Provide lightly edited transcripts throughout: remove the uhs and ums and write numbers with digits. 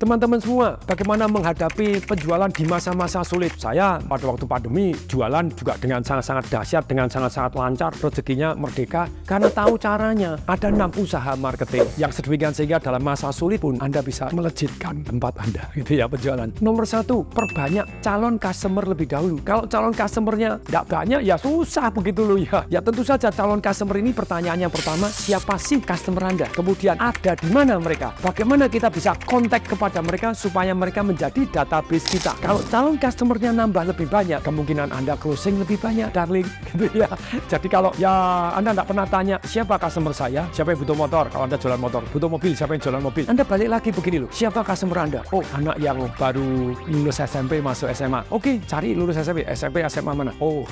Teman-teman semua, bagaimana menghadapi penjualan di masa-masa sulit? Saya pada waktu pandemi jualan juga dengan sangat-sangat dahsyat, dengan sangat-sangat lancar, rezekinya merdeka karena tahu caranya. Ada 6 usaha marketing yang sedemikian sehingga dalam masa sulit pun Anda bisa melejitkan tempat Anda, gitu ya, penjualan. Nomor 1, perbanyak calon customer lebih dahulu. Kalau calon customernya tidak banyak, ya susah begitu loh ya. Ya tentu saja calon customer ini pertanyaannya pertama, siapa sih customer Anda? Kemudian ada di mana mereka? Bagaimana kita bisa kontak kepada mereka supaya mereka menjadi database kita. Kalau calon customernya nambah lebih banyak, kemungkinan Anda closing lebih banyak, darling, gitu ya. Jadi kalau ya Anda tidak pernah tanya siapa customer saya, siapa yang butuh motor, kalau Anda jualan motor, butuh mobil, siapa yang jualan mobil, Anda balik lagi begini loh, siapa customer Anda? Oh, anak yang baru lulus SMP masuk SMA. Oke, cari lulus SMP SMA mana? Oh,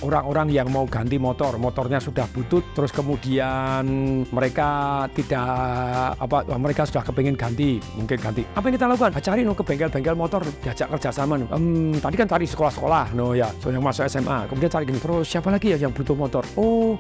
orang-orang yang mau ganti motor, motornya sudah butut, terus kemudian mereka mereka sudah kepingin ganti, mungkin ganti. Apa yang kita lakukan? Cari ke bengkel-bengkel motor, diajak kerjasama. Tadi kan cari sekolah-sekolah, ya, so yang masuk SMA. Kemudian cari gini, terus siapa lagi ya yang butuh motor? Oh,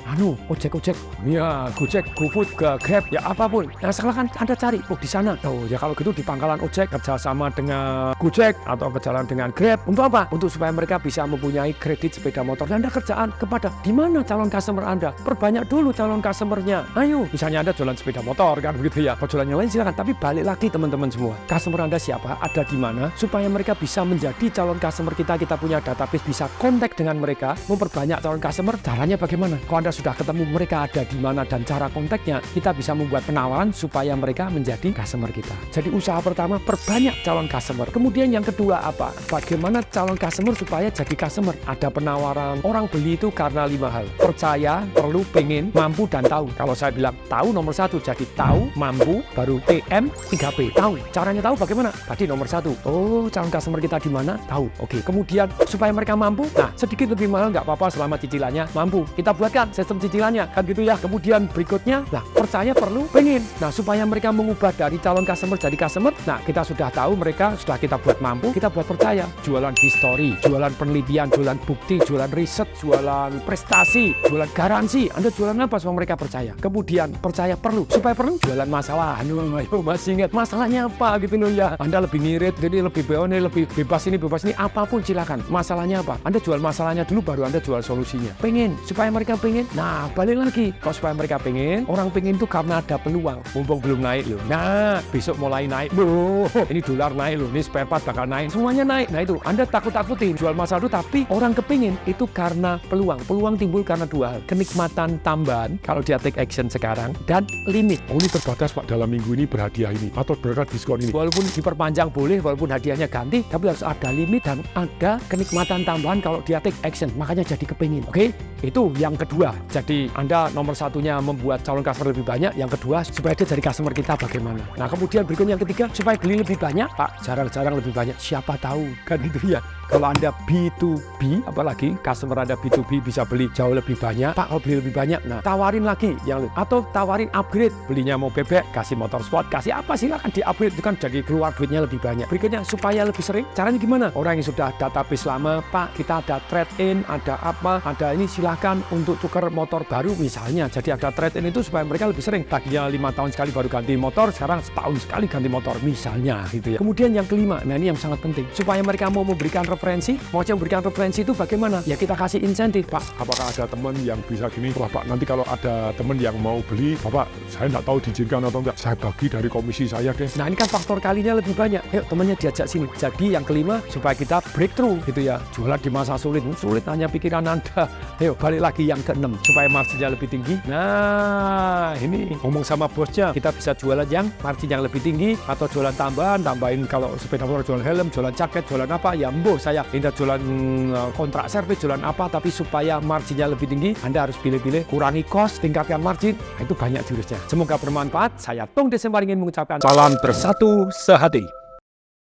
ojek, ya, Gojek, GoFood, Grab, ya apapun. Nah, silahkan Anda cari. Oh, di sana. Oh, ya kalau gitu di pangkalan ojek kerjasama dengan Gojek atau kerjasama dengan Grab. Untuk apa? Untuk supaya mereka bisa mempunyai kredit sepeda motor. Dan Anda kerjaan kepada di mana calon customer Anda? Perbanyak dulu calon customernya. Ayo, misalnya Anda jualan sepeda motor kan begitu ya. Kalau jualan yang lain silakan. Tapi balik lagi teman-teman semua, customer Anda siapa, ada di mana, supaya mereka bisa menjadi calon customer kita punya database, bisa kontak dengan mereka, memperbanyak calon customer. Caranya bagaimana? Kalau Anda sudah ketemu mereka ada di mana dan cara kontaknya, kita bisa membuat penawaran supaya mereka menjadi customer kita. Jadi usaha pertama, perbanyak calon customer. Kemudian yang kedua apa? Bagaimana calon customer supaya jadi customer? Ada penawaran. Orang beli itu karena 5 hal. Percaya, perlu, pengen, mampu, dan tahu. Kalau saya bilang tahu nomor 1, jadi tahu, mampu, baru TM, 3P. Tahu. Caranya tahu bagaimana? Tadi nomor 1. Oh, calon customer kita di mana? Tahu. Oke. Kemudian supaya mereka mampu, nah sedikit lebih mahal nggak apa-apa selama cicilannya mampu. Kita buatkan sistem cicilannya, kan gitu ya. Kemudian berikutnya, nah percaya, perlu, pengen. Nah supaya mereka mengubah dari calon customer jadi customer, nah kita sudah tahu mereka, sudah kita buat mampu, kita buat percaya. Jualan history, jualan penelitian, jualan bukti, jualan riset, jualan prestasi, jualan garansi. Anda jualan apa supaya mereka percaya? Kemudian percaya, perlu. Supaya perlu, jualan masalah. Ayo masih ingat masalahnya apa gitu loh ya. Anda lebih ngirit, jadi lebih beone, lebih bebas ini, apapun silakan. Masalahnya apa? Anda jual masalahnya dulu, baru Anda jual solusinya. Pengen, supaya mereka pengen. Nah, balik lagi. Kalau supaya mereka pengen, orang pengen itu karena ada peluang. Mumpung belum naik loh. Nah, besok mulai naik loh. Ini dolar naik loh, ini spare part bakal naik. Semuanya naik. Nah itu, Anda takut-takutin jual masalah itu, tapi orang kepingin itu karena peluang. Peluang timbul karena 2 hal. Kenikmatan tambahan kalau dia take action sekarang, dan limit. Oh, ini terbatas Pak, dalam minggu ini berhadiah ini atau berkat diskon ini. Walaupun diperpanjang boleh, walaupun hadiahnya ganti, tapi harus ada limit dan ada kenikmatan tambahan kalau dia take action. Makanya jadi kepingin. Oke? Itu yang kedua. Jadi Anda nomor 1-nya membuat calon customer lebih banyak. Yang kedua, supaya dia jadi customer kita bagaimana. Nah kemudian berikutnya yang ketiga, supaya beli lebih banyak. Pak, jarang-jarang lebih banyak. Siapa tahu kan gitu ya. Kalau Anda B2B, apalagi customer Anda B2B bisa beli jauh lebih banyak. Pak, kalau beli lebih banyak, nah tawarin lagi atau tawarin upgrade. Belinya mau bebek, kasih motor sport, kasih apa, silakan di upgrade, itu kan jadi keluar duitnya lebih banyak. Berikutnya supaya lebih sering. Caranya gimana? Orang yang sudah database lama, Pak, kita ada trade-in, ada apa, ada ini, silakan untuk tukar motor baru misalnya. Jadi ada trade-in itu supaya mereka lebih sering. Tadinya 5 tahun sekali baru ganti motor, sekarang setahun sekali ganti motor misalnya gitu ya. Kemudian yang kelima, nah ini yang sangat penting, supaya mereka mau memberikan referensi itu bagaimana? Ya kita kasih insentif. Pak, apakah ada teman yang bisa gini? Wah Pak, nanti kalau ada teman yang mau beli, Bapak, saya nggak tahu diizinkan atau enggak, saya bagi dari komisi saya deh. Nah ini kan faktor kalinya lebih banyak. Ayo temannya diajak sini. Jadi yang kelima, supaya kita breakthrough gitu ya. Jualan di masa sulit hanya pikiran Anda. Ayo balik lagi yang keenam, supaya marginnya lebih tinggi. Nah ini ngomong sama bosnya, kita bisa jualan yang margin yang lebih tinggi atau jualan tambahin kalau sepeda motor jualan helm, jualan jaket, jualan apa ya saya tidak jualan kontrak servis, jualan apa, tapi supaya marginnya lebih tinggi, Anda harus pilih-pilih, kurangi cost, tingkatkan margin. Nah, itu banyak jurusnya. Semoga bermanfaat. Saya Tung Desember ingin mengucapkan salam bersatu sehati.